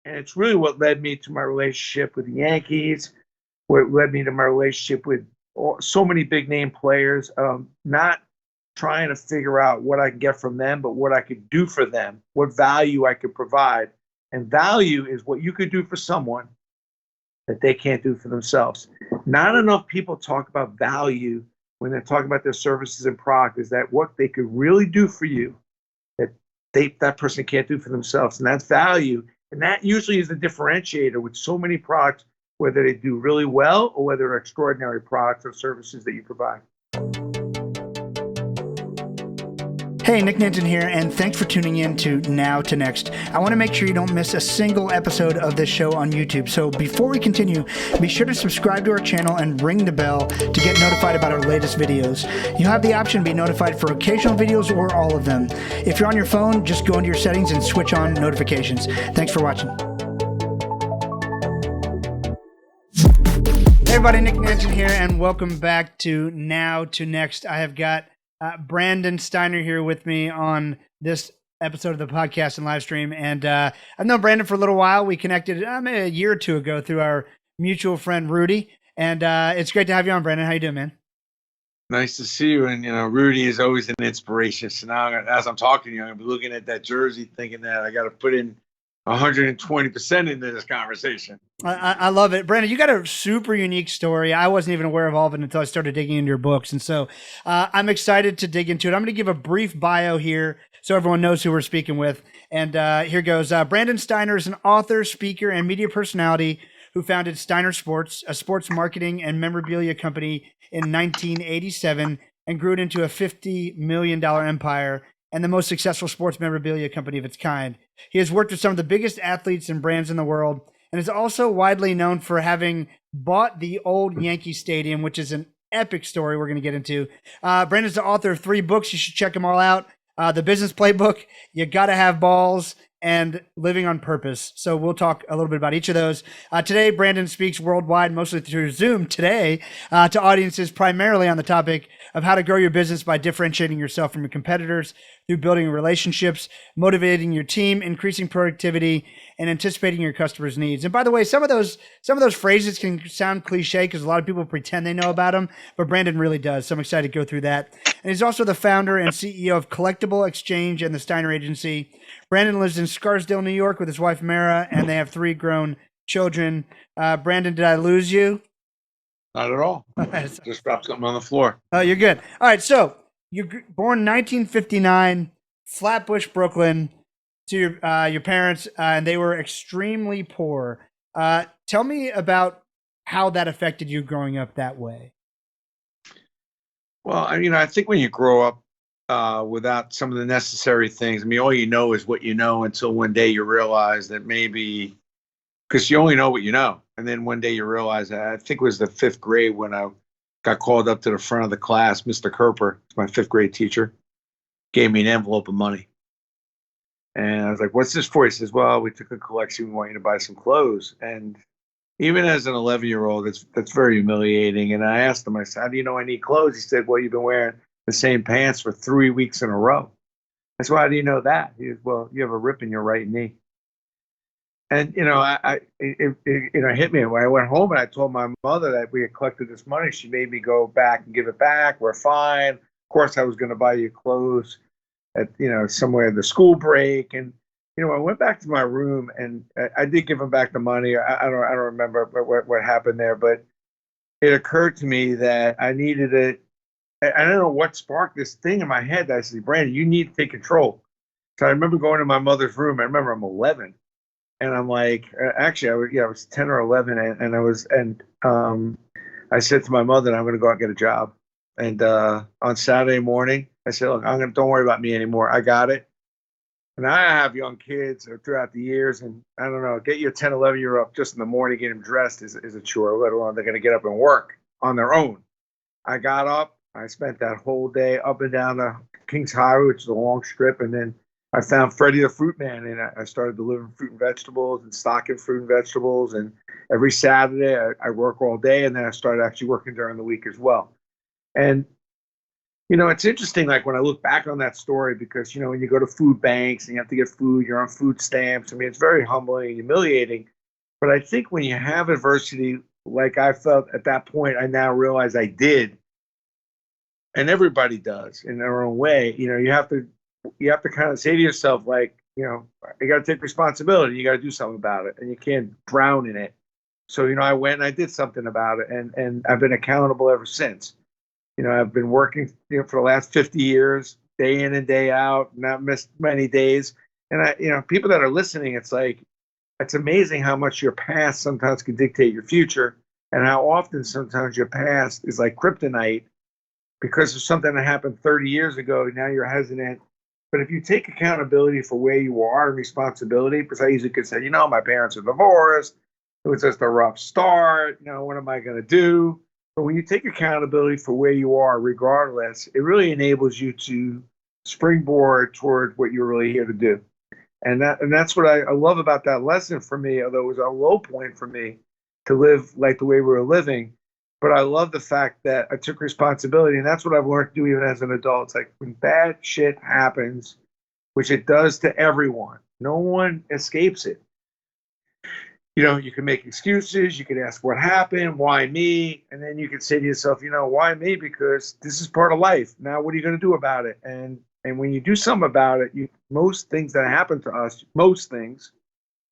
And it's really what led me to my relationship with the Yankees, what led me to my relationship with so many big name players, not trying to figure out what I can get from them, but what I could do for them, what value I could provide. And value is what you could do for someone that they can't do for themselves. Not enough people talk about value when they're talking about their services and product, is that what they could really do for you that that person can't do for themselves. And that's value. And that usually is the differentiator with so many products, whether they do really well or whether they're extraordinary products or services that you provide. Hey, Nick Nanton here, and thanks for tuning in to Now to Next. I want to make sure you don't miss a single episode of this show on YouTube. So before we continue, be sure to subscribe to our channel and ring the bell to get notified about our latest videos. You have the option to be notified for occasional videos or all of them. If you're on your phone, just go into your settings and switch on notifications. Thanks for watching. Hey everybody, Nick Nanton here, and welcome back to Now to Next. I have got Brandon Steiner here with me on this episode of the podcast and live stream. And I've known Brandon for a little while. We connected maybe a year or two ago through our mutual friend, Rudy. And it's great to have you on, Brandon. How you doing, man? Nice to see you. And, Rudy is always an inspiration. So now as I'm talking to you, I'm going to be looking at that jersey thinking that I got to put in 120% into this conversation. I love it. Brandon, you got a super unique story. I wasn't even aware of all of it until I started digging into your books. And so I'm excited to dig into it. I'm going to give a brief bio here so everyone knows who we're speaking with. And here goes. Brandon Steiner is an author, speaker, and media personality who founded Steiner Sports, a sports marketing and memorabilia company in 1987 and grew it into a $50 million empire and the most successful sports memorabilia company of its kind. He has worked with some of the biggest athletes and brands in the world and is also widely known for having bought the old Yankee Stadium, which is an epic story we're going to get into. Brandon's the author of 3 books. You should check them all out. The Business Playbook, You Gotta Have Balls, and Living on Purpose. So we'll talk a little bit about each of those. Today, Brandon speaks worldwide, mostly through Zoom today, to audiences primarily on the topic of how to grow your business by differentiating yourself from your competitors through building relationships, motivating your team, increasing productivity, and anticipating your customers' needs. And by the way, some of those phrases can sound cliche because a lot of people pretend they know about them, but Brandon really does. So I'm excited to go through that. And he's also the founder and CEO of CollectibleXchange and the Steiner Agency. Brandon lives in Scarsdale, New York with his wife, Mara, and they have 3 grown children. Brandon, did I lose you? Not at all. Just dropped something on the floor. Oh, you're good. All right. So you're born 1959, Flatbush, Brooklyn, to your parents, and they were extremely poor. Tell me about how that affected you growing up that way. Well, I think when you grow up without some of the necessary things, all you know is what you know until one day you realize that maybe, because you only know what you know. And then one day you realize, I think it was the 5th grade when I got called up to the front of the class. Mr. Kerper, my 5th grade teacher, gave me an envelope of money. And I was like, what's this for? He says, well, we took a collection. We want you to buy some clothes. And even as an 11-year-old, that's very humiliating. And I asked him, I said, how do you know I need clothes? He said, well, you've been wearing the same pants for 3 weeks in a row. I said, well, how do you know that? He said, well, you have a rip in your right knee. And, it hit me. When I went home and I told my mother that we had collected this money, she made me go back and give it back. We're fine. Of course, I was going to buy you clothes at, somewhere at the school break. And, I went back to my room and I did give him back the money. I don't remember what happened there, but it occurred to me that I needed it. I don't know what sparked this thing in my head that I said, Brandon, you need to take control. So I remember going to my mother's room. I remember I'm 11. And I'm like, actually, I was 10 or 11, and I said to my mother, I'm going to go out and get a job. And on Saturday morning, I said, look, don't worry about me anymore. I got it. And I have young kids throughout the years, and I don't know, get your 10, 11-year up just in the morning, get them dressed is a chore, let alone they're going to get up and work on their own. I got up. I spent that whole day up and down the Kings Highway, which is a long strip, and then I found Freddie the Fruit Man, and I started delivering fruit and vegetables and stocking fruit and vegetables. And every Saturday I work all day, and then I started actually working during the week as well. And It's interesting, like when I look back on that story, because, when you go to food banks and you have to get food, you're on food stamps. I mean, it's very humbling and humiliating. But I think when you have adversity, like I felt at that point, I now realize I did, and everybody does in their own way. You have to kind of say to yourself, like, you got to take responsibility. You got to do something about it, and you can't drown in it. So, I went and I did something about it, and I've been accountable ever since. I've been working, for the last 50 years, day in and day out, not missed many days. And people that are listening, it's amazing how much your past sometimes can dictate your future, and how often sometimes your past is like kryptonite because of something that happened 30 years ago. Now you're hesitant. But if you take accountability for where you are and responsibility, because I usually could say, my parents are divorced. It was just a rough start. What am I going to do? But when you take accountability for where you are, regardless, it really enables you to springboard toward what you're really here to do. And that's what I love about that lesson for me, although it was a low point for me to live like the way we were living. But I love the fact that I took responsibility, and that's what I've learned to do even as an adult. It's like when bad shit happens, which it does to everyone, no one escapes it. You can make excuses. You can ask what happened, why me, and then you can say to yourself, why me? Because this is part of life. Now, what are you going to do about it? And when you do something about it, most things that happen to us, most things,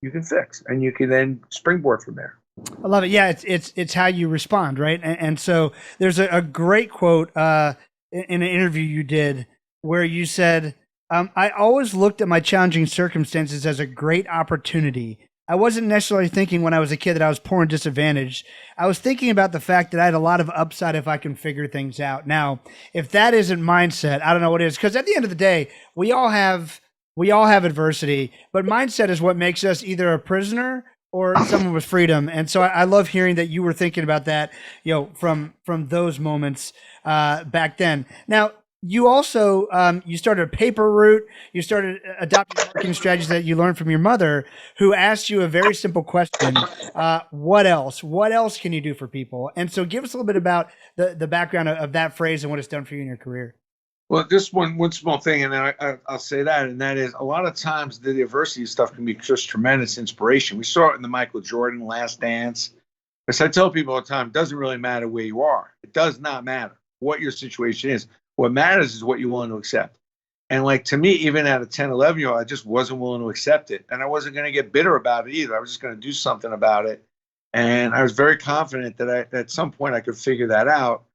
you can fix, and you can then springboard from there. I love it. Yeah, it's how you respond, right? And so there's a great quote in an interview you did where you said, "I always looked at my challenging circumstances as a great opportunity. I wasn't necessarily thinking when I was a kid that I was poor and disadvantaged. I was thinking about the fact that I had a lot of upside if I can figure things out." Now, if that isn't mindset, I don't know what is. Because at the end of the day, we all have adversity, but mindset is what makes us either a prisoner or someone with freedom. And so I love hearing that you were thinking about that, from those moments back then. Now, you also you started a paper route. You started adopting marketing strategies that you learned from your mother, who asked you a very simple question: "What else? What else can you do for people?" And so, give us a little bit about the background of that phrase and what it's done for you in your career. Well, just one small thing, and then I'll say that, and that is a lot of times the adversity stuff can be just tremendous inspiration. We saw it in the Michael Jordan Last Dance. As I tell people all the time, it doesn't really matter where you are. It does not matter what your situation is. What matters is what you're willing to accept. And like to me, even at a 10, 11-year-old, I just wasn't willing to accept it. And I wasn't going to get bitter about it either. I was just going to do something about it. And I was very confident that at some point I could figure that out.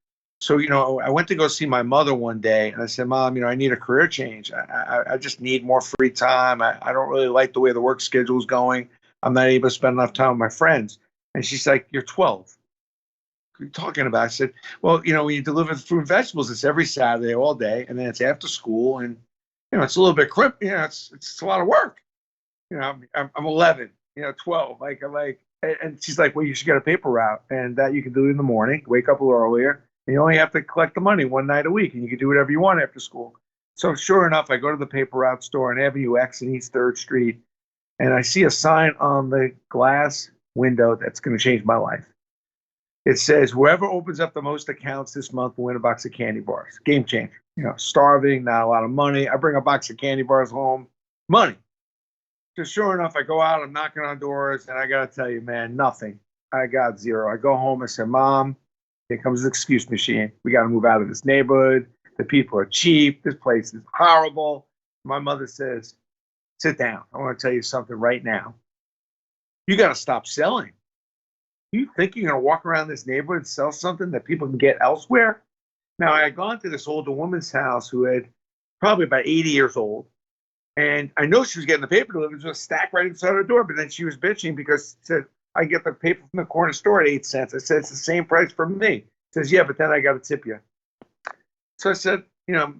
So, I went to go see my mother one day and I said, "Mom, I need a career change. I just need more free time. I don't really like the way the work schedule is going. I'm not able to spend enough time with my friends." And she's like, "You're 12. What are you talking about?" I said, "Well, when you deliver fruit and vegetables, it's every Saturday all day. And then it's after school. And, it's a little bit it's a lot of work. I'm 11, 12. And she's like, "Well, you should get a paper route, and that you can do it in the morning, wake up a little earlier. And you only have to collect the money one night a week, and you can do whatever you want after school." So sure enough, I go to the paper route store on Avenue X in East 3rd Street, and I see a sign on the glass window that's going to change my life. It says, "Whoever opens up the most accounts this month will win a box of candy bars." Game changer. Starving, not a lot of money. I bring a box of candy bars home. Money. So sure enough, I go out, I'm knocking on doors, and I got to tell you, man, nothing. I got zero. I go home and say, "Mom, here comes the excuse machine. We got to move out of this neighborhood. The people are cheap. This place is horrible." My mother says, "Sit down. I want to tell you something right now. You got to stop selling. You think you're going to walk around this neighborhood and sell something that people can get elsewhere?" Now, I had gone to this older woman's house who had probably about 80 years old. And I know she was getting the paper delivered. There was a stack right inside her door. But then she was bitching because she said, "I get the paper from the corner store at 8 cents. I said, "It's the same price for me." She says, "Yeah, but then I got to tip you." So I said,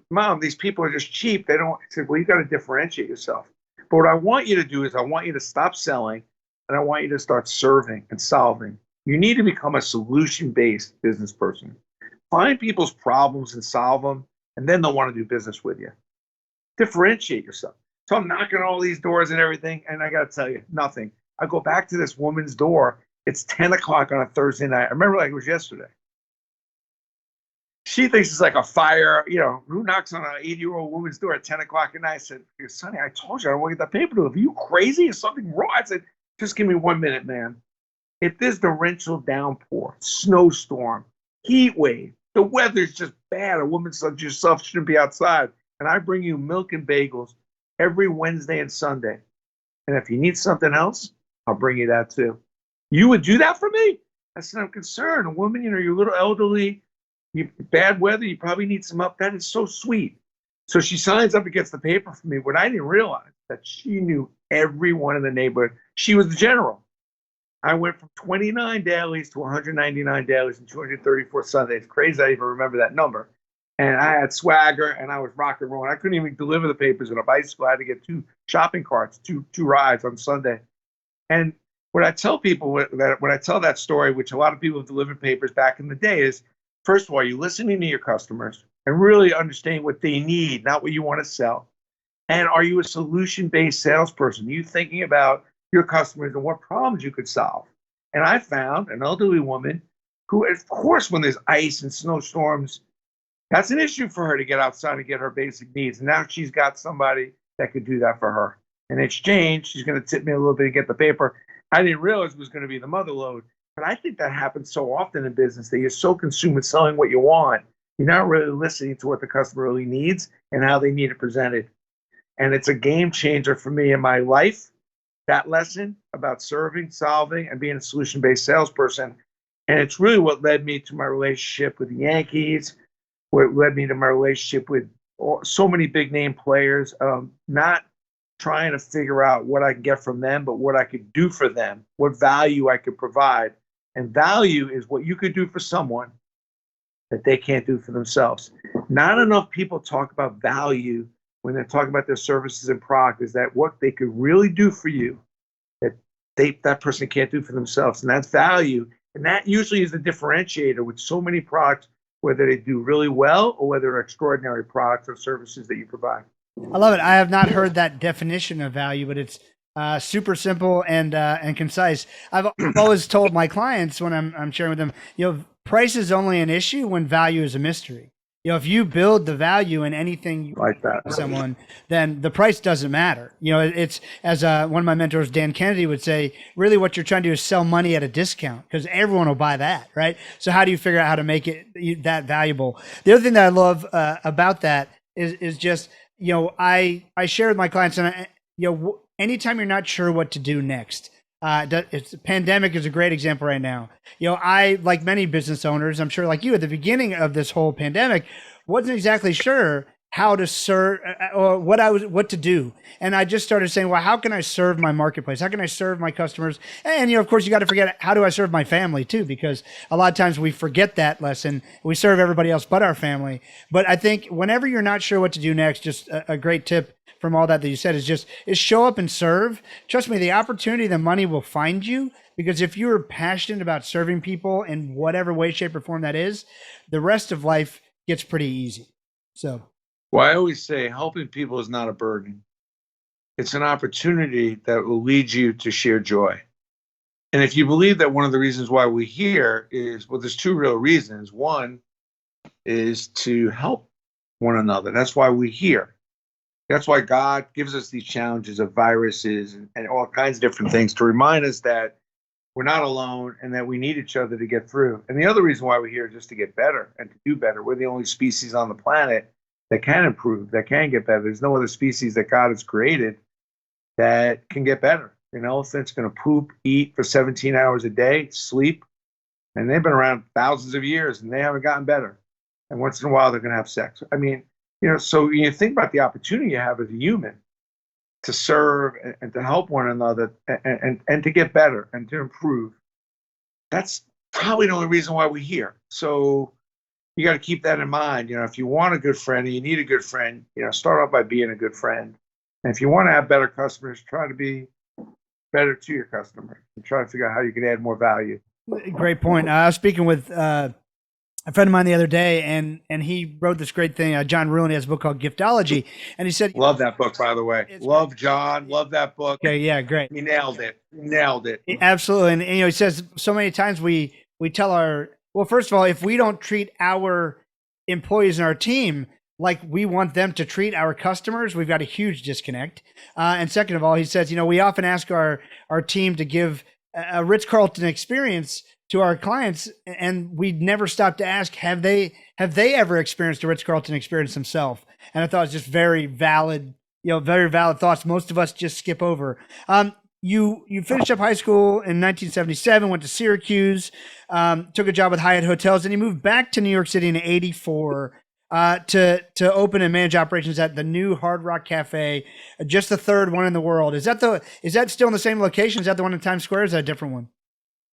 "Mom, these people are just cheap. They don't." I said, "Well, you got to differentiate yourself. But what I want you to do is I want you to stop selling, and I want you to start serving and solving. You need to become a solution-based business person. Find people's problems and solve them, and then they'll want to do business with you. Differentiate yourself." So I'm knocking on all these doors and everything, and I got to tell you, nothing. I go back to this woman's door. It's 10 o'clock on a Thursday night. I remember like it was yesterday. she thinks it's like a fire. Who knocks on an 80-year-old woman's door at 10 o'clock at night? I said, Sonny, I told you I don't want to get that paper delivered. Are you crazy? Is something wrong? I said, just give me 1 minute, man. If there's torrential downpour, snowstorm, heat wave, the weather's just bad, a woman such as yourself shouldn't be outside, and I bring you milk and bagels every Wednesday and Sunday. And if you need something else, I'll bring you that too. You would do that for me? I said, I'm concerned. A woman, you're a little elderly, bad weather, you probably need some help. That is so sweet. So she signs up and gets the paper for me. What I didn't realize that she knew everyone in the neighborhood. She was the general. I went from 29 dailies to 199 dailies and 234 Sundays. Crazy I even remember that number. And I had swagger and I was rock and roll. I couldn't even deliver the papers on a bicycle. I had to get 2 shopping carts, two rides on Sunday. And what I tell people when I tell that story, which a lot of people have delivered papers back in the day, is first of all, you're listening to your customers and really understanding what they need, not what you want to sell. And are you a solution-based salesperson? Are you thinking about your customers and what problems you could solve? And I found an elderly woman who, of course, when there's ice and snowstorms, that's an issue for her to get outside and get her basic needs. And now she's got somebody that could do that for her. In exchange, she's going to tip me a little bit to get the paper. I didn't realize it was going to be the mother load. But I think that happens so often in business that you're so consumed with selling what you want, you're not really listening to what the customer really needs and how they need it presented. And it's a game changer for me in my life, that lesson about serving, solving, and being a solution-based salesperson. And it's really what led me to my relationship with the Yankees, what led me to my relationship with so many big-name players, not trying to figure out what I can get from them, but what I could do for them, what value I could provide. And value is what you could do for someone that they can't do for themselves. Not enough people talk about value when they're talking about their services and product, is that what they could really do for you that that person can't do for themselves. And that's value. And that usually is the differentiator with so many products, whether they do really well or whether they're extraordinary products or services that you provide. I love it. I have not heard that definition of value, but it's super simple and concise. I've always told my clients when I'm sharing with them, price is only an issue when value is a mystery. If you build the value in anything you like that to someone, then the price doesn't matter. It's as one of my mentors, Dan Kennedy, would say, really what you're trying to do is sell money at a discount because everyone will buy that, right? So how do you figure out how to make it that valuable? The other thing that I love about that is just, I share with my clients, and anytime you're not sure what to do next, pandemic is a great example right now. I, like many business owners, I'm sure like you, at the beginning of this whole pandemic, wasn't exactly sure how to serve or what to do. And I just started saying, well, how can I serve my marketplace? How can I serve my customers? And, of course, you got to forget, how do I serve my family too? Because a lot of times we forget that lesson. We serve everybody else but our family. But I think whenever you're not sure what to do next, just a great tip from all that you said is show up and serve. Trust me, the opportunity, the money will find you, because if you're passionate about serving people in whatever way, shape, or form that is, the rest of life gets pretty easy. So. Well, I always say helping people is not a burden. It's an opportunity that will lead you to share joy. And if you believe that one of the reasons why we're here is, well, there's 2 real reasons. One is to help one another. That's why we're here. That's why God gives us these challenges of viruses and all kinds of different things to remind us that we're not alone and that we need each other to get through. And the other reason why we're here is just to get better and to do better. We're the only species on the planet that can improve, that can get better. There's no other species that God has created that can get better. An elephant's going to poop, eat for 17 hours a day, sleep, and they've been around thousands of years and they haven't gotten better. And once in a while, they're going to have sex. I mean, so you think about the opportunity you have as a human to serve and to help one another and to get better and to improve. That's probably the only reason why we're here. So you got to keep that in mind. If you want a good friend and you need a good friend, start off by being a good friend. And if you want to have better customers, try to be better to your customer and try to figure out how you can add more value. Great point. I was speaking with a friend of mine the other day, and he wrote this great thing. John Ruhlin has a book called Giftology, and he said, "Love that book, by the way. Love John. Love that book. Okay, yeah, great. He nailed it. Nailed it. Absolutely." And he says so many times we tell well, first of all, if we don't treat our employees in our team like we want them to treat our customers, we've got a huge disconnect. And second of all, he says, we often ask our team to give a Ritz-Carlton experience to our clients, and we never stop to ask, have they ever experienced a Ritz-Carlton experience themselves? And I thought it was just very valid, very valid thoughts. Most of us just skip over. You finished up high school in 1977, went to Syracuse, took a job with Hyatt Hotels, and you moved back to New York City in '84 to open and manage operations at the new Hard Rock Cafe, just the third one in the world. Is that still in the same location? Is that the one in Times Square? Or is that a different one?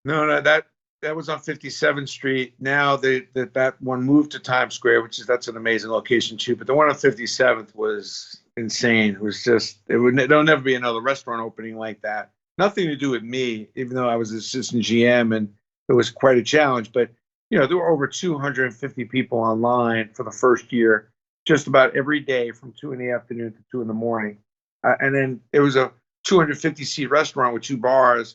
No, that was on 57th Street. Now that one moved to Times Square, that's an amazing location too. But the one on 57th was insane. It was just there'll never be another restaurant opening like that. Nothing to do with me, even though I was assistant GM and it was quite a challenge. But there were over 250 people online for the first year, just about every day from 2 in the afternoon to 2 in the morning. And then it was a 250 seat restaurant with 2 bars,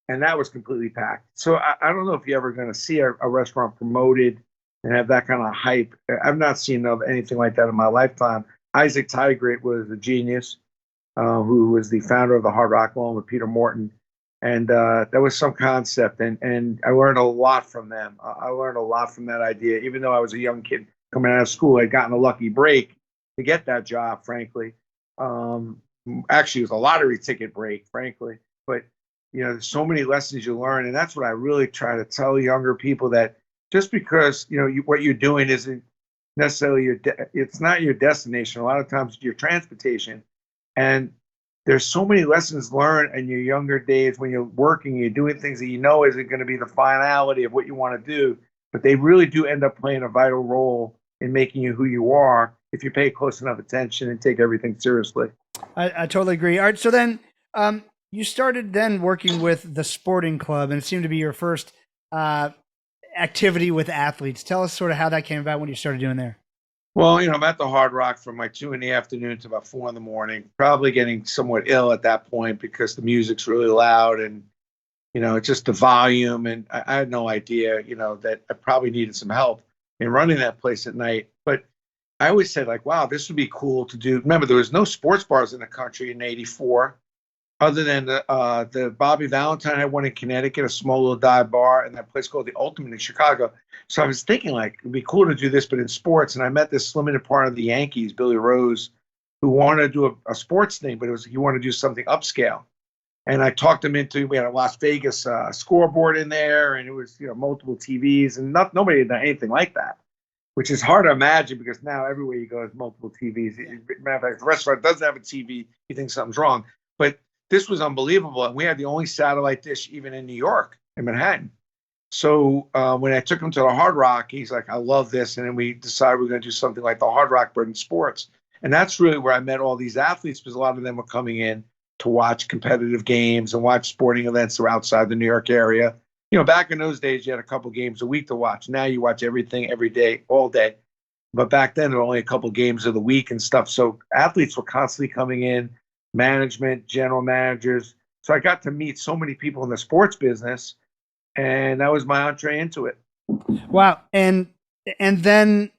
and that was completely packed. So I don't know if you're ever going to see a restaurant promoted and have that kind of hype. I've not seen anything like that in my lifetime. Isaac Tigert was a genius, who was the founder of the Hard Rock along with Peter Morton. And that was some concept, and I learned a lot from them. I learned a lot from that idea. Even though I was a young kid coming out of school, I'd gotten a lucky break to get that job, frankly. Actually, it was a lottery ticket break, frankly. But, there's so many lessons you learn, and that's what I really try to tell younger people, that just because, what you're doing isn't necessarily it's not your destination. A lot of times it's your transportation. And there's so many lessons learned in your younger days when you're working, you're doing things that isn't going to be the finality of what you want to do, but they really do end up playing a vital role in making you who you are if you pay close enough attention and take everything seriously. I totally agree. All right, so then you started then working with the sporting club, and it seemed to be your first activity with athletes. Tell us sort of how that came about when you started doing there. Well, I'm at the Hard Rock from like 2 in the afternoon to about 4 in the morning, probably getting somewhat ill at that point because the music's really loud and, it's just the volume. And I had no idea, that I probably needed some help in running that place at night. But I always said, like, wow, this would be cool to do. Remember, there was no sports bars in the country in '84. Other than the Bobby Valentine had one in Connecticut, a small little dive bar, and that place called the Ultimate in Chicago. So I was thinking, like, it'd be cool to do this, but in sports. And I met this limited part of the Yankees, Billy Rose, who wanted to do a sports thing, but he wanted to do something upscale. And I talked him into, we had a Las Vegas scoreboard in there, and it was, multiple TVs, and nobody had done anything like that, which is hard to imagine because now everywhere you go is multiple TVs. Matter of fact, if the restaurant doesn't have a TV, you think something's wrong. But this was unbelievable. And we had the only satellite dish even in New York, in Manhattan. So when I took him to the Hard Rock, he's like, I love this. And then we decided we're going to do something like the Hard Rock, but in sports. And that's really where I met all these athletes, because a lot of them were coming in to watch competitive games and watch sporting events that were outside the New York area. Back in those days, you had a couple games a week to watch. Now you watch everything every day, all day. But back then, there were only a couple games of the week and stuff. So athletes were constantly coming in, management, general managers. So I got to meet so many people in the sports business, and that was my entree into it. Wow. And then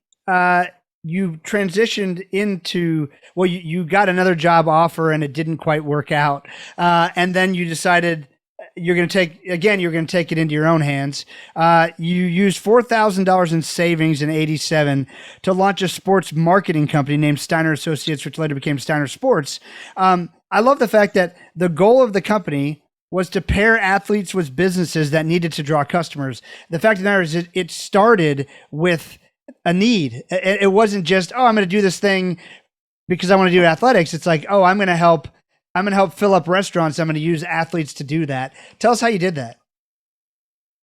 you transitioned into, well, you got another job offer and it didn't quite work out. And then you decided you're going to take it into your own hands. You used $4,000 in savings in '87 to launch a sports marketing company named Steiner Associates, which later became Steiner Sports. I love the fact that the goal of the company was to pair athletes with businesses that needed to draw customers. The fact of the matter is it started with a need. It wasn't just, I'm going to do this thing because I want to do athletics. It's like, I'm going to help fill up restaurants. I'm going to use athletes to do that. Tell us how you did that.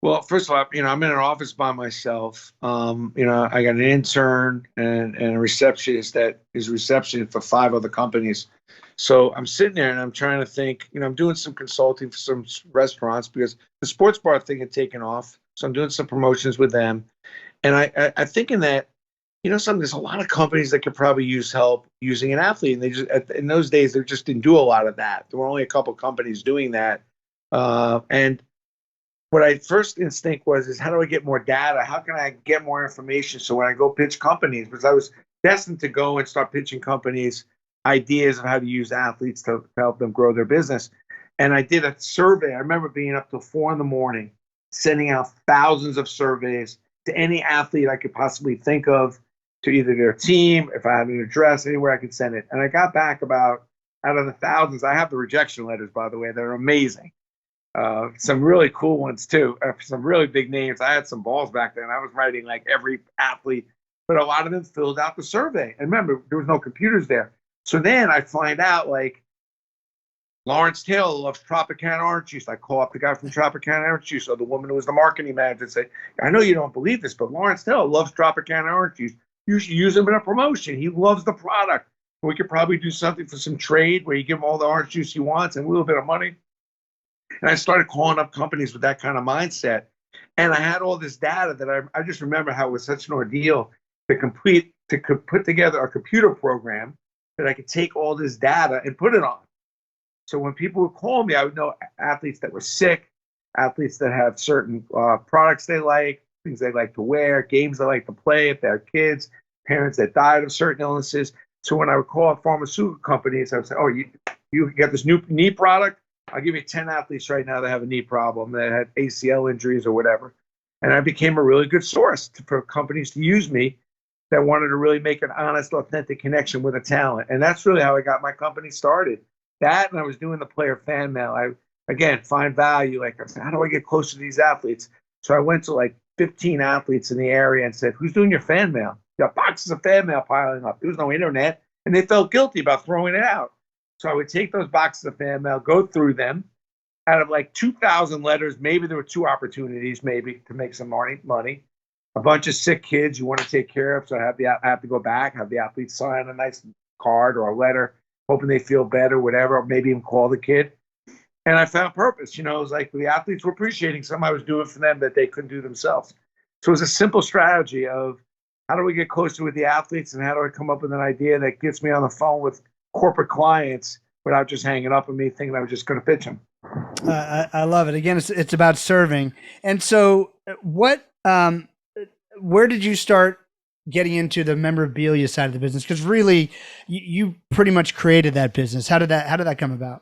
Well, first of all, I'm in an office by myself. I got an intern and a receptionist that is receptionist for 5 other companies. So I'm sitting there and I'm trying to think, I'm doing some consulting for some restaurants because the sports bar thing had taken off. So I'm doing some promotions with them. And I thinking that, there's a lot of companies that could probably use help using an athlete. And they just, in those days, they just didn't do a lot of that. There were only a couple companies doing that. And what I first instinct was is how do I get more data? How can I get more information? So when I go pitch companies, because I was destined to go and start pitching companies ideas of how to use athletes to help them grow their business. And I did a survey. I remember being up till 4 a.m, sending out thousands of surveys to any athlete I could possibly think of, to either their team, if I had an address, anywhere I could send it. And I got back about, out of the thousands, I have the rejection letters, by the way, they're amazing. Some really cool ones too. Some really big names. I had some balls back then. I was writing like every athlete, but a lot of them filled out the survey. And remember, there was no computers there. So then I find out like Lawrence Taylor loves Tropicana orange juice. I call up the guy from Tropicana orange juice, or the woman who was the marketing manager, and say, I know you don't believe this, but Lawrence Taylor loves Tropicana orange juice. You should use him in a promotion. He loves the product. We could probably do something for some trade where you give him all the orange juice he wants and a little bit of money. And I started calling up companies with that kind of mindset. And I had all this data that I just remember how it was such an ordeal to put together a computer program that I could take all this data and put it on. So when people would call me, I would know athletes that were sick, athletes that have certain products they like, things they like to wear, games they like to play, if they have kids, parents that died of certain illnesses. So when I would call pharmaceutical companies, I would say, oh, you get this new knee product? I'll give you 10 athletes right now that have a knee problem, that had ACL injuries or whatever. And I became a really good source for companies to use me that wanted to really make an honest, authentic connection with a talent. And that's really how I got my company started. That, and I was doing the player fan mail. I, again, find value. Like, I said, how do I get closer to these athletes? So I went to like 15 athletes in the area and said, who's doing your fan mail? You got boxes of fan mail piling up. There was no internet. And they felt guilty about throwing it out. So I would take those boxes of fan mail, go through them. Out of like 2,000 letters, maybe there were 2 opportunities maybe to make some money. A bunch of sick kids you want to take care of. So I have to go back, have the athlete sign a nice card or a letter, hoping they feel better, whatever, or maybe even call the kid. And I found purpose. It was like the athletes were appreciating something I was doing for them that they couldn't do themselves. So it was a simple strategy of how do we get closer with the athletes and how do I come up with an idea that gets me on the phone with corporate clients without just hanging up on me thinking I was just going to pitch them. I love it. Again, it's about serving. And so where did you start getting into the memorabilia side of the business? Because really you pretty much created that business. How did that come about?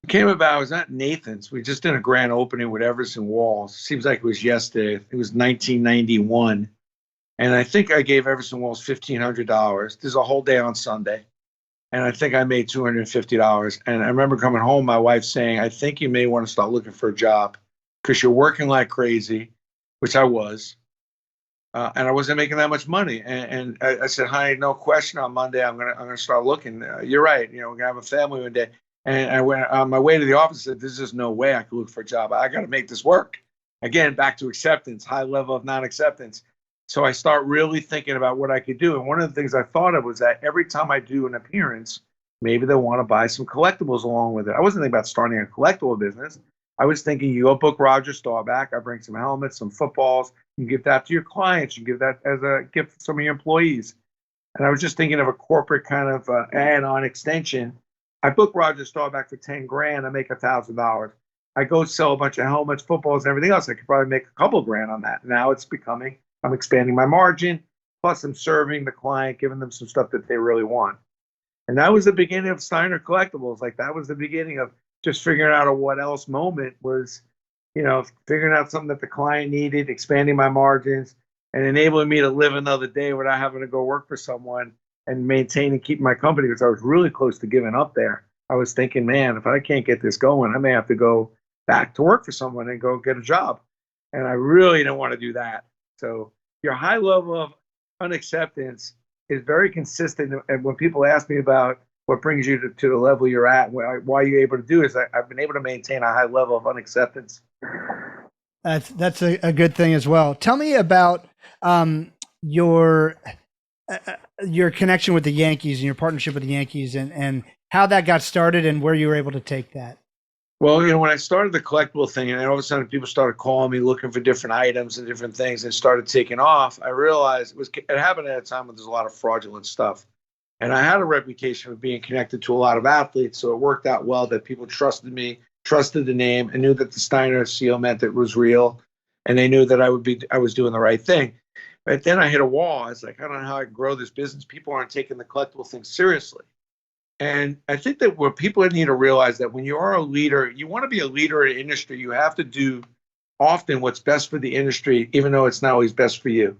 It came about, I was at Nathan's. We just did a grand opening with Everson Walls. Seems like it was yesterday. It was 1991. And I think I gave Everson Walls $1,500. There's a whole day on Sunday. And I think I made $250. And I remember coming home, my wife saying, I think you may want to start looking for a job because you're working like crazy, which I was. And I wasn't making that much money. And I said, honey, no question, on Monday, I'm gonna start looking. You're right. We're going to have a family one day. And I went on my way to the office and said, there's just no way I could look for a job. I got to make this work. Again, back to acceptance, high level of non-acceptance. So I start really thinking about what I could do. And one of the things I thought of was that every time I do an appearance, maybe they'll want to buy some collectibles along with it. I wasn't thinking about starting a collectible business. I was thinking you go book Roger Staubach. I bring some helmets, some footballs. You give that to your clients. You give that as a gift to some of your employees. And I was just thinking of a corporate kind of add-on extension. I book Roger Staubach for 10 grand. I make $1,000. I go sell a bunch of helmets, footballs, and everything else. I could probably make a couple grand on that. Now I'm expanding my margin. Plus, I'm serving the client, giving them some stuff that they really want. And that was the beginning of Steiner Collectibles. Like, that was the beginning of just figuring out a what else moment was, figuring out something that the client needed, expanding my margins, and enabling me to live another day without having to go work for someone and maintain and keep my company, because I was really close to giving up there. I was thinking, man, if I can't get this going, I may have to go back to work for someone and go get a job. And I really didn't want to do that. So your high level of unacceptance is very consistent. And when people ask me about what brings you to the level you're at, why you're able to do it, is I've been able to maintain a high level of unacceptance. That's a good thing as well. Tell me about your connection with the Yankees and your partnership with the Yankees and how that got started and where you were able to take that. Well, when I started the collectible thing, and all of a sudden people started calling me looking for different items and different things and started taking off, I realized it happened at a time when there's a lot of fraudulent stuff. And I had a reputation of being connected to a lot of athletes, so it worked out well that people trusted me trusted the name and knew that the Steiner seal meant it was real, and they knew that I was doing the right thing. But then I hit a wall. I was like, I don't know how I can grow this business. People aren't taking the collectible thing seriously. And I think that what people need to realize that when you are a leader, you want to be a leader in the industry, you have to do often what's best for the industry, even though it's not always best for you.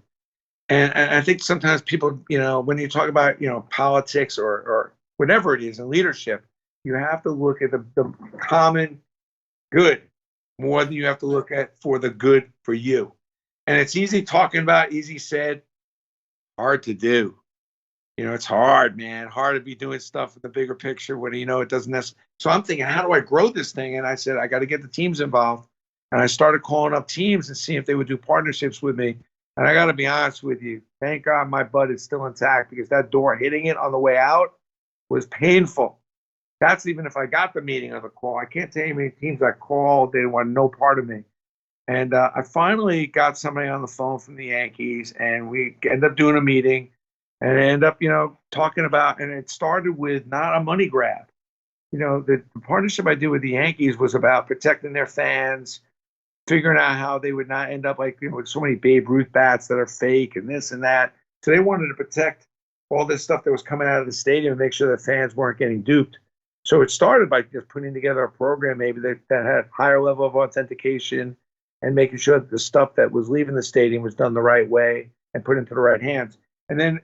And I think sometimes people, when you talk about, politics or whatever it is in leadership, you have to look at the common good more than you have to look at for the good for you. And it's easy talking about, easy said, hard to do. It's hard, man. Hard to be doing stuff in the bigger picture when it doesn't necessarily. So I'm thinking, how do I grow this thing? And I said, I got to get the teams involved. And I started calling up teams and seeing if they would do partnerships with me. And I got to be honest with you, thank God my butt is still intact, because that door hitting it on the way out was painful. That's even if I got the meeting or the call. I can't tell you how many teams I called. They didn't want no part of me. And I finally got somebody on the phone from the Yankees, and we ended up doing a meeting. And I end up, talking about, and it started with not a money grab. The partnership I did with the Yankees was about protecting their fans, figuring out how they would not end up like, with so many Babe Ruth bats that are fake and this and that. So they wanted to protect all this stuff that was coming out of the stadium and make sure that fans weren't getting duped. So it started by just putting together a program maybe that had higher level of authentication and making sure that the stuff that was leaving the stadium was done the right way and put into the right hands. And then,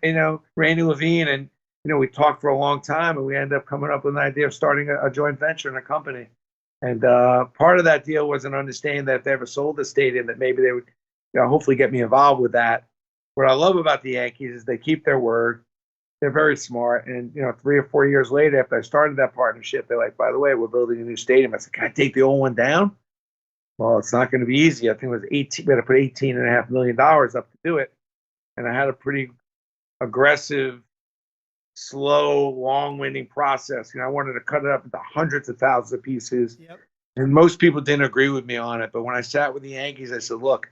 Randy Levine and, we talked for a long time, and we ended up coming up with an idea of starting a joint venture in a company. And part of that deal was an understanding that if they ever sold the stadium, that maybe they would hopefully get me involved with that. What I love about the Yankees is they keep their word. They're very smart. And, 3 or 4 years later, after I started that partnership, they're like, by the way, we're building a new stadium. I said, can I take the old one down? Well, it's not going to be easy. I think it was we had to put $18.5 million up to do it. And I had a pretty aggressive, slow, long-winding process. I wanted to cut it up into hundreds of thousands of pieces. Yep. And most people didn't agree with me on it. But when I sat with the Yankees, I said, look,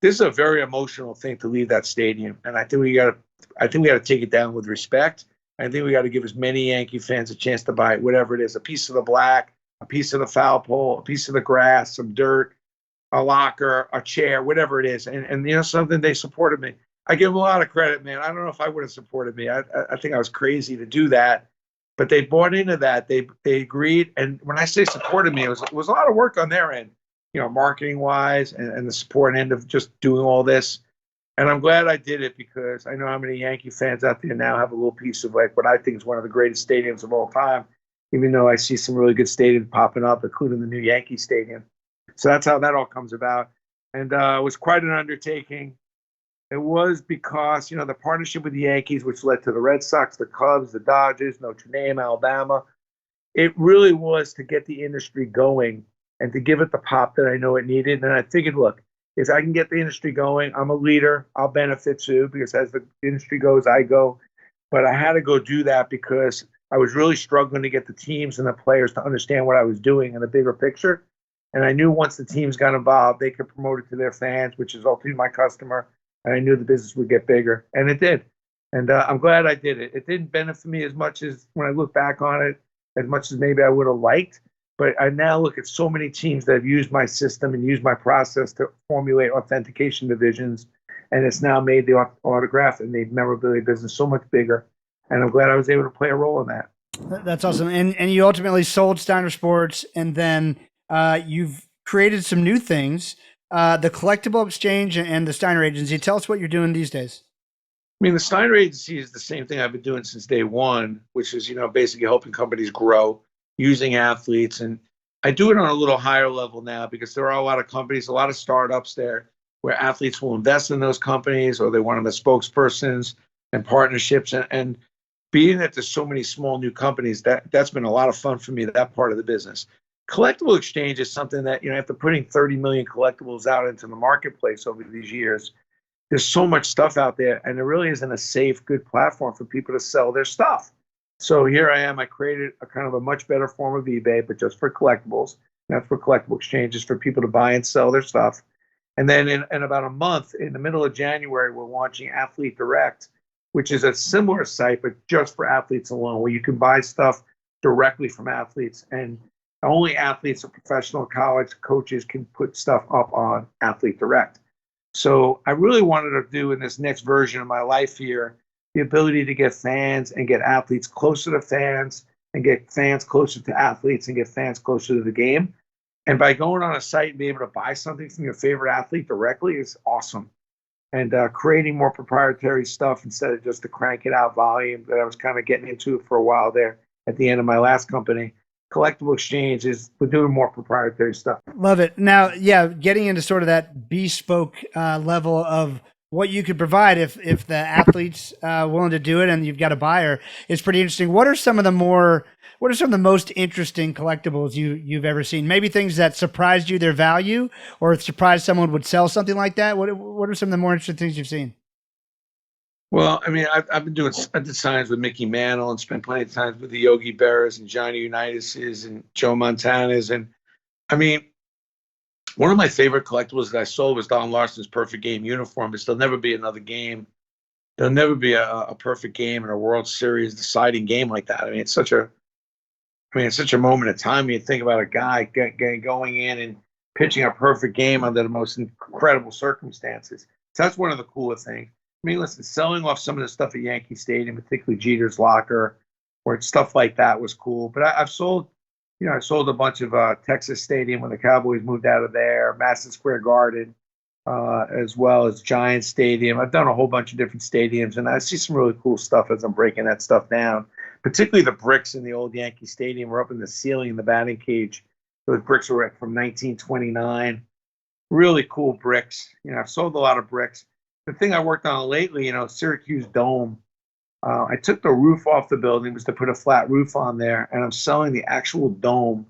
this is a very emotional thing to leave that stadium. And I think we got to take it down with respect. I think we got to give as many Yankee fans a chance to buy it, whatever it is, a piece of the black, a piece of the foul pole, a piece of the grass, some dirt, a locker, a chair, whatever it is. And something, they supported me. I give them a lot of credit, man. I don't know if I would have supported me. I think I was crazy to do that, but they bought into that. They agreed. And when I say supported me, it was a lot of work on their end, marketing wise and the support end of just doing all this. And I'm glad I did it, because I know how many Yankee fans out there now have a little piece of like what I think is one of the greatest stadiums of all time, even though I see some really good stadiums popping up, including the new Yankee Stadium. So that's how that all comes about. And it was quite an undertaking. It was because, the partnership with the Yankees, which led to the Red Sox, the Cubs, the Dodgers, Notre Dame, Alabama, it really was to get the industry going and to give it the pop that I know it needed. And I figured, look, if I can get the industry going, I'm a leader. I'll benefit too, because as the industry goes, I go. But I had to go do that because I was really struggling to get the teams and the players to understand what I was doing in the bigger picture. And I knew once the teams got involved, they could promote it to their fans, which is ultimately my customer. And I knew the business would get bigger, and it did. And I'm glad I did it. It didn't benefit me as much as when I look back on it, as much as maybe I would have liked. But I now look at so many teams that have used my system and used my process to formulate authentication divisions, and it's now made the autograph and made memorabilia business so much bigger. And I'm glad I was able to play a role in that. That's awesome. And you ultimately sold Steiner Sports, and then you've created some new things. The CollectibleXchange and the Steiner Agency. Tell us what you're doing these days. I mean, the Steiner Agency is the same thing I've been doing since day one, which is, basically helping companies grow using athletes. And I do it on a little higher level now, because there are a lot of companies, a lot of startups there where athletes will invest in those companies, or they want them as spokespersons and partnerships. And being that there's so many small new companies, that's been a lot of fun for me, that part of the business. CollectibleXchange is something that, after putting 30 million collectibles out into the marketplace over these years, there's so much stuff out there, and there really isn't a safe, good platform for people to sell their stuff. So here I am. I created a kind of a much better form of eBay, but just for collectibles. That's for CollectibleXchange, is for people to buy and sell their stuff. And then in about a month, in the middle of January, we're launching Athlete Direct, which is a similar site, but just for athletes alone, where you can buy stuff directly from athletes. And Only athletes or professional college coaches can put stuff up on Athlete Direct. So I really wanted to do in this next version of my life here the ability to get fans and get athletes closer to fans and get fans closer to athletes and get fans closer to the game. And by going on a site and being able to buy something from your favorite athlete directly is awesome. And creating more proprietary stuff instead of just the crank it out volume that I was kind of getting into for a while there at the end of my last company. CollectibleXchange is we're doing more proprietary stuff. Love it. Now, yeah, getting into sort of that bespoke level of what you could provide if the athlete's willing to do it and you've got a buyer is pretty interesting. What are some of the most interesting collectibles you've ever seen? Maybe things that surprised you their value, or surprised someone would sell something like that. What are some of the more interesting things you've seen? Well, I mean, I did signs with Mickey Mantle and spent plenty of time with the Yogi Berras and Johnny Unitas's and Joe Montana's. And I mean, one of my favorite collectibles that I sold was Don Larson's Perfect Game uniform, but there'll never be another game. There'll never be a perfect game in a World Series deciding game like that. I mean, it's such a moment of time. You think about a guy going in and pitching a perfect game under the most incredible circumstances. So that's one of the coolest things. I mean, listen, selling off some of the stuff at Yankee Stadium, particularly Jeter's locker, or stuff like that was cool. But I've sold, I sold a bunch of Texas Stadium when the Cowboys moved out of there, Madison Square Garden, as well as Giants Stadium. I've done a whole bunch of different stadiums, and I see some really cool stuff as I'm breaking that stuff down. Particularly the bricks in the old Yankee Stadium were up in the ceiling in the batting cage. Those bricks were from 1929. Really cool bricks. I've sold a lot of bricks. The thing I worked on lately, Syracuse Dome. I took the roof off the building was to put a flat roof on there, and I'm selling the actual dome,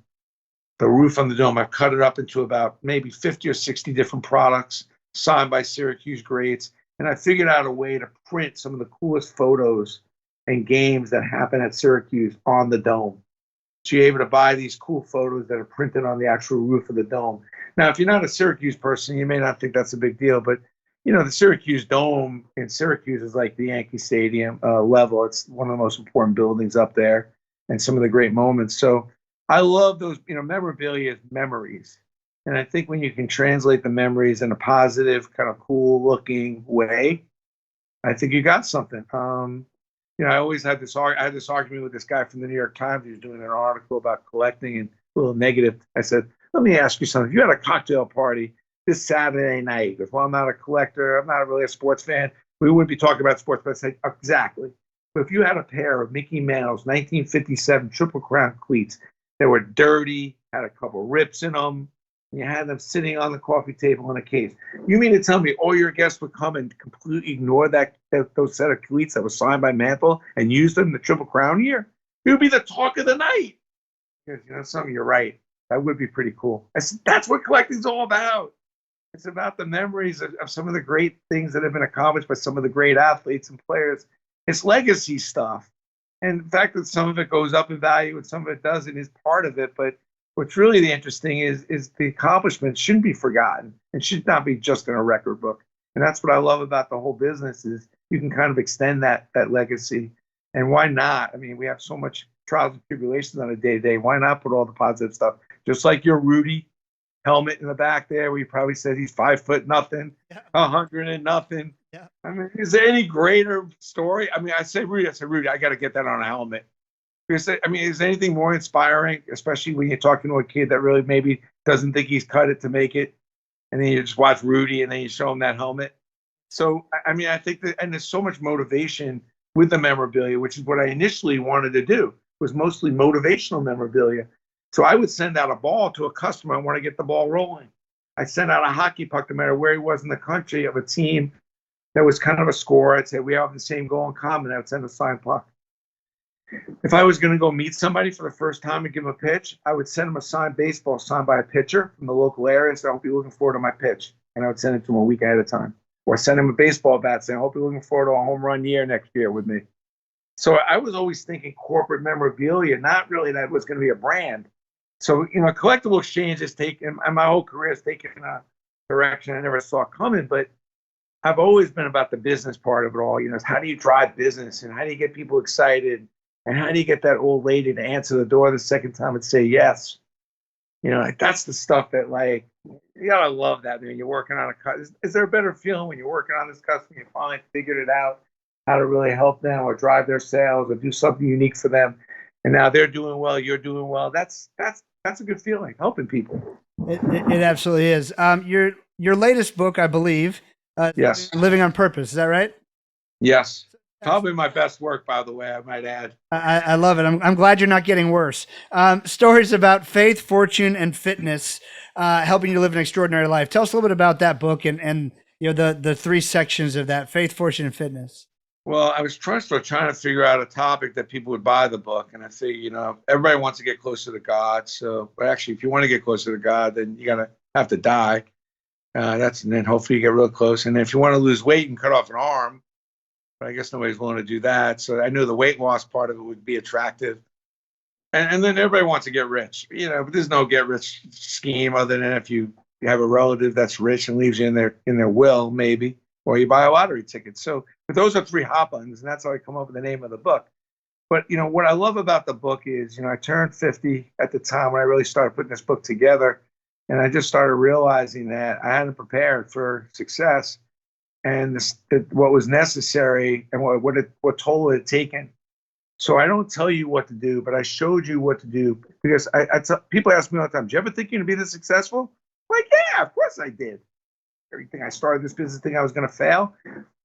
the roof on the dome. I cut it up into about maybe 50 or 60 different products signed by Syracuse greats, and I figured out a way to print some of the coolest photos and games that happen at Syracuse on the dome. So you're able to buy these cool photos that are printed on the actual roof of the dome. Now, if you're not a Syracuse person, you may not think that's a big deal, but the Syracuse Dome in Syracuse is like the Yankee Stadium level. It's one of the most important buildings up there and some of the great moments. So I love those, memorabilia is memories. And I think when you can translate the memories in a positive, kind of cool looking way, I think you got something. I always had this argument with this guy from the New York Times. He was doing an article about collecting and a little negative. I said, let me ask you something. If you had a cocktail party this Saturday night, because I'm not a collector, I'm not really a sports fan, we wouldn't be talking about sports, but I said, exactly. But if you had a pair of Mickey Mantle's 1957 Triple Crown cleats that were dirty, had a couple rips in them, and you had them sitting on the coffee table in a case, you mean to tell me all your guests would come and completely ignore those set of cleats that were signed by Mantle and use them in the Triple Crown year? It would be the talk of the night. Because, something, you're right. That would be pretty cool. I said, that's what collecting's all about. It's about the memories of some of the great things that have been accomplished by some of the great athletes and players. It's legacy stuff. And the fact that some of it goes up in value and some of it doesn't is part of it. But what's really the interesting is the accomplishments shouldn't be forgotten. It should not be just in a record book. And that's what I love about the whole business is you can kind of extend that legacy. And why not? I mean, we have so much trials and tribulations on a day-to-day. Why not put all the positive stuff? Just like your Rudy helmet in the back there, where you probably said he's 5 foot nothing, 100 and nothing. Yeah. I mean, is there any greater story? I mean, I said, Rudy, I got to get that on a helmet. Because, I mean, is there anything more inspiring, especially when you're talking to a kid that really maybe doesn't think he's cut it to make it, and then you just watch Rudy and then you show him that helmet? So, I mean, I think that, and there's so much motivation with the memorabilia, which is what I initially wanted to do, was mostly motivational memorabilia. So I would send out a ball to a customer and want to get the ball rolling. I'd send out a hockey puck, no matter where he was in the country, of a team that was kind of a scorer. I'd say, we have the same goal in common. I would send a signed puck. If I was going to go meet somebody for the first time and give them a pitch, I would send them a signed baseball signed by a pitcher from the local area and say, I hope you're looking forward to my pitch. And I would send it to them a week ahead of time. Or send him a baseball bat saying, I hope you're looking forward to a home run year next year with me. So I was always thinking corporate memorabilia, not really that it was going to be a brand. So, CollectibleXchange has taken, and my whole career has taken a direction I never saw coming, but I've always been about the business part of it all. How do you drive business and how do you get people excited and how do you get that old lady to answer the door the second time and say yes? Like that's the stuff that like you gotta love that. When you're working on a cut. Is there a better feeling when you're working on this customer? You finally figured it out how to really help them or drive their sales or do something unique for them, and now they're doing well, you're doing well. That's a good feeling, helping people. It absolutely is. Your latest book, I believe, Yes, Living on Purpose. Is that right? yes. Probably my best work, by the way, I might add. I love it. I'm glad you're not getting worse. Stories about faith, fortune, and fitness, helping you live an extraordinary life. Tell us a little bit about that book and the three sections of that: faith, fortune, and fitness. Well, I was still trying to figure out a topic that people would buy the book, and I figured, everybody wants to get closer to God. So, but actually, if you want to get closer to God, then you gotta have to die. And then hopefully you get real close. And if you want to lose weight and cut off an arm, but I guess nobody's willing to do that. So I knew the weight loss part of it would be attractive. And then everybody wants to get rich, but there's no get rich scheme other than if you have a relative that's rich and leaves you in their will, maybe, or you buy a lottery ticket. So, but those are three hot buttons, and that's how I come up with the name of the book. But what I love about the book is, I turned 50 at the time when I really started putting this book together, and I just started realizing that I hadn't prepared for success and what was necessary and what toll it had taken. So I don't tell you what to do, but I showed you what to do because people ask me all the time, "Do you ever think you're going to be this successful?" I'm like, yeah, of course I did. Everything I started this business thinking I was going to fail.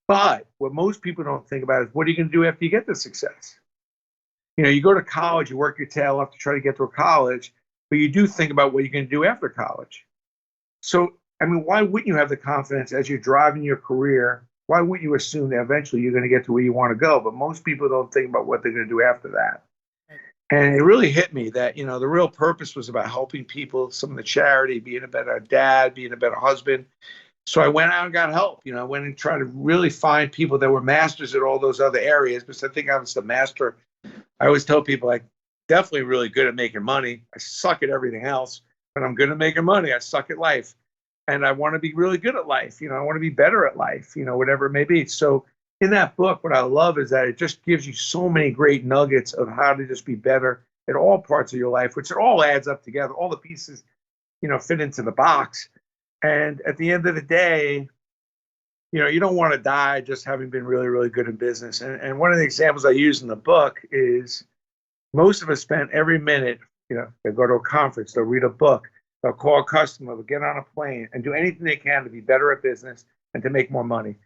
But what most people don't think about is what are you going to do after you get the success? You go to college, you work your tail off to try to get through college, but you do think about what you're going to do after college. So, I mean, why wouldn't you have the confidence as you're driving your career? Why wouldn't you assume that eventually you're going to get to where you want to go? But most people don't think about what they're going to do after that. And it really hit me that, the real purpose was about helping people, some of the charity, being a better dad, being a better husband. So I went out and got help. I went and tried to really find people that were masters at all those other areas because I think I was the master. I always tell people, like, definitely really good at making money. I suck at everything else, but I'm good at making money. I suck at life. And I want to be really good at life. I want to be better at life, whatever it may be. So in that book, what I love is that it just gives you so many great nuggets of how to just be better at all parts of your life, which it all adds up together. All the pieces, fit into the box. And at the end of the day, you don't want to die just having been really, really good in business. And one of the examples I use in the book is most of us spend every minute, they go to a conference, they'll read a book, they'll call a customer, they'll get on a plane and do anything they can to be better at business and to make more money.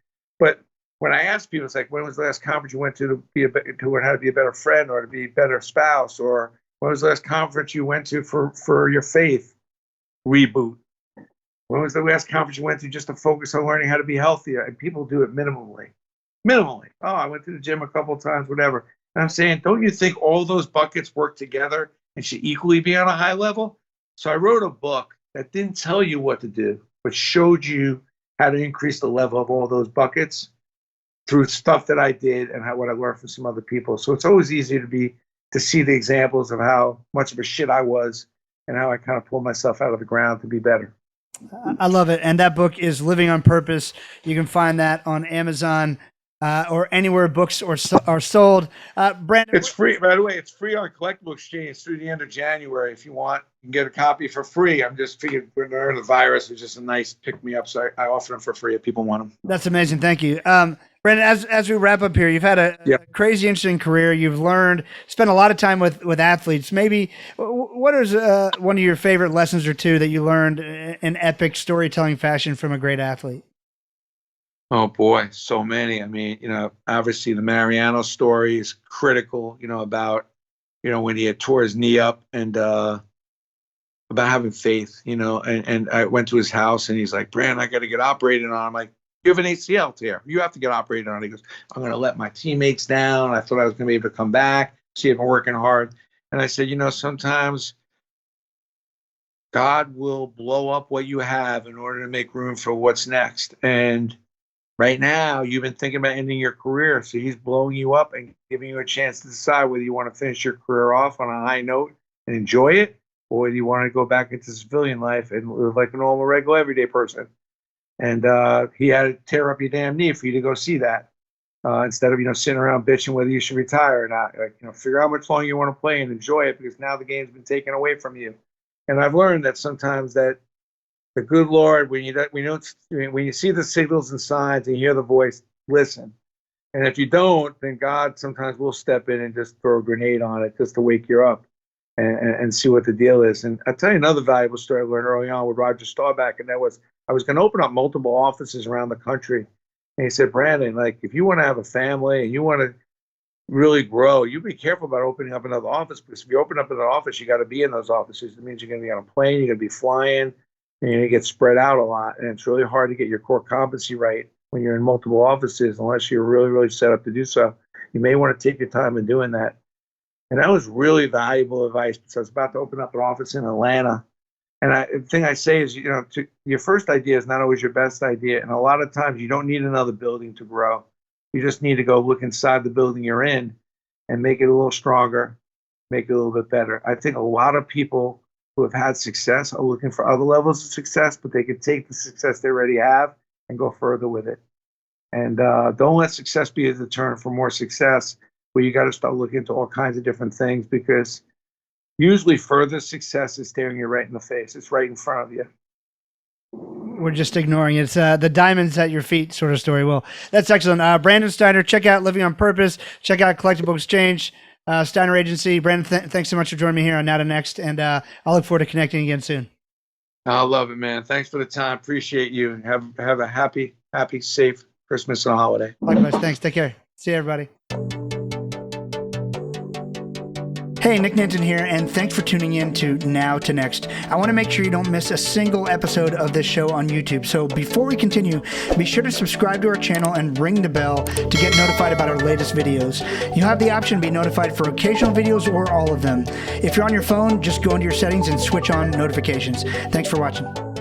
But when I ask people, it's like, when was the last conference you went to learn how to be a better friend or to be a better spouse? Or when was the last conference you went to for your faith reboot? When was the last conference you went to just to focus on learning how to be healthier? And people do it minimally. Minimally. Oh, I went to the gym a couple of times, whatever. And I'm saying, don't you think all those buckets work together and should equally be on a high level? So I wrote a book that didn't tell you what to do, but showed you how to increase the level of all those buckets through stuff that I did and what I learned from some other people. So it's always easier to see the examples of how much of a shit I was and how I kind of pulled myself out of the ground to be better. I love it. And that book is Living on Purpose. You can find that on Amazon or anywhere books are sold. Brandon, it's free. By the way, it's free on CollectibleXchange through the end of January. If you want, you can get a copy for free. I'm just figuring the virus was just a nice pick me up, so I offer them for free if people want them. That's amazing. Thank you. Brandon, as we wrap up here, you've had a crazy interesting career. You've spent a lot of time with athletes. Maybe what is one of your favorite lessons or two that you learned in epic storytelling fashion from a great athlete? Oh boy, so many. I mean, obviously the Mariano story is critical, about, when he had tore his knee up and about having faith, and I went to his house and he's like, "Brand, I got to get operated on." I'm like, "You have an ACL tear. You have to get operated on." He goes, "I'm going to let my teammates down. I thought I was going to be able to come back. See, I've been working hard." And I said, sometimes God will blow up what you have in order to make room for what's next. And right now, you've been thinking about ending your career, so he's blowing you up and giving you a chance to decide whether you want to finish your career off on a high note and enjoy it, or whether you want to go back into civilian life and live like a normal, regular, everyday person. And he had to tear up your damn knee for you to go see that instead of, sitting around bitching whether you should retire or not. Like, figure out how much longer you want to play and enjoy it because now the game's been taken away from you. And I've learned that sometimes that the good Lord, when you see the signals and signs and you hear the voice, listen. And if you don't, then God sometimes will step in and just throw a grenade on it just to wake you up and see what the deal is. And I'll tell you another valuable story I learned early on with Roger Staubach, and that was I was going to open up multiple offices around the country. And he said, Brandon, like if you want to have a family and you want to really grow, you be careful about opening up another office, because if you open up another office, you got to be in those offices. It means you're going to be on a plane, you're going to be flying, and you're going to get spread out a lot. And it's really hard to get your core competency right when you're in multiple offices, unless you're really, really set up to do so. You may want to take your time in doing that. And that was really valuable advice, because I was about to open up an office in Atlanta. And the thing I say is, your first idea is not always your best idea. And a lot of times you don't need another building to grow. You just need to go look inside the building you're in and make it a little stronger, make it a little bit better. I think a lot of people who have had success are looking for other levels of success, but they can take the success they already have and go further with it. And don't let success be a deterrent for more success, where you got to start looking into all kinds of different things, because usually further success is staring you right in the face. It's right in front of you. We're just ignoring it. It's the diamonds at your feet sort of story. Well, that's excellent. Brandon Steiner, check out Living on Purpose. Check out CollectibleXchange, Steiner Agency. Brandon, thanks so much for joining me here on Now to Next, and I'll look forward to connecting again soon. I love it, man. Thanks for the time. Appreciate you. Have a happy, safe Christmas and holiday. Likewise. Thanks. Take care. See you, everybody. Hey, Nick Nanton here, and thanks for tuning in to Now to Next. I want to make sure you don't miss a single episode of this show on YouTube. So before we continue, be sure to subscribe to our channel and ring the bell to get notified about our latest videos. You have the option to be notified for occasional videos or all of them. If you're on your phone, just go into your settings and switch on notifications. Thanks for watching.